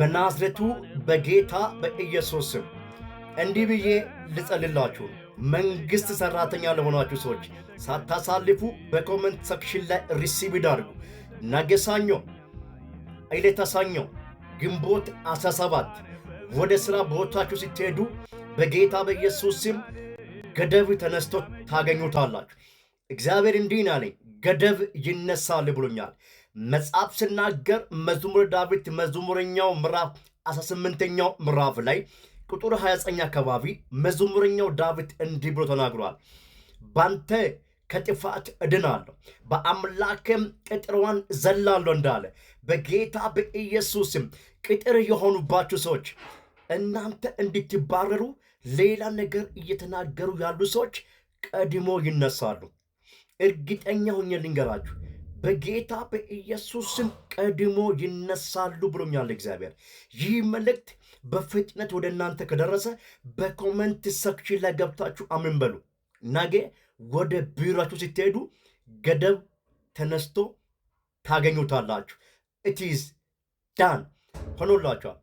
በናዝሬቱ በጌታ በኢየሱስ ስም እንዲህ ብዬ ልጸልላችሁ። መንግሥት ሠራተኛ ለሆናችሁ ሰዎች ሳታሳልፉ በኮመንት ሰክሽን ላይ ሪሲቭ አድርጉ። ነገ ሰኞ ዕለተ ሰኞ ግንቦት 17 ወደ ሥራ ቦታችሁ ስትሄዱ በጌታ በኢየሱስ ስም ገደብ ተነስቶ ታገኙታላችሁ። እግዚአብሔር እንዲህ አለኝ፣ ገደብ ይነሳል ብሎኛል። መጽሐፍ ስናገር መዝሙረ ዳዊት መዝሙረኛው ምዕራፍ 18ኛው ምዕራፍ ላይ ቁጥር 29 አካባቢ መዝሙረኛው ዳዊት እንዲህ ብሎ ተናግሯል። ባንተ ከጥፋት እድናለሁ፣ በአምላክም ቅጥርዋን ዘላለሁ እንዳለ በጌታ በኢየሱስም ቅጥር የሆኑባችሁ ሰዎች እናንተ እንድትባረሩ ሌላ ነገር እየተናገሩ ያሉ ሰዎች ቀድሞ ይነሳሉ። እርግጠኛ ሆኜ ልንገራችሁ፣ በጌታ በኢየሱስም ቀድሞ ይነሳሉ ብሎኛል እግዚአብሔር። ይህ መልእክት በፍጥነት ወደ እናንተ ከደረሰ በኮመንት ሰክሽን ላይ ገብታችሁ አምን በሉ። ነገ ወደ ቢሮአችሁ ስትሄዱ ገደብ ተነስቶ ታገኙታላችሁ። ኢት ኢዝ ዳን ሆኖላችኋል።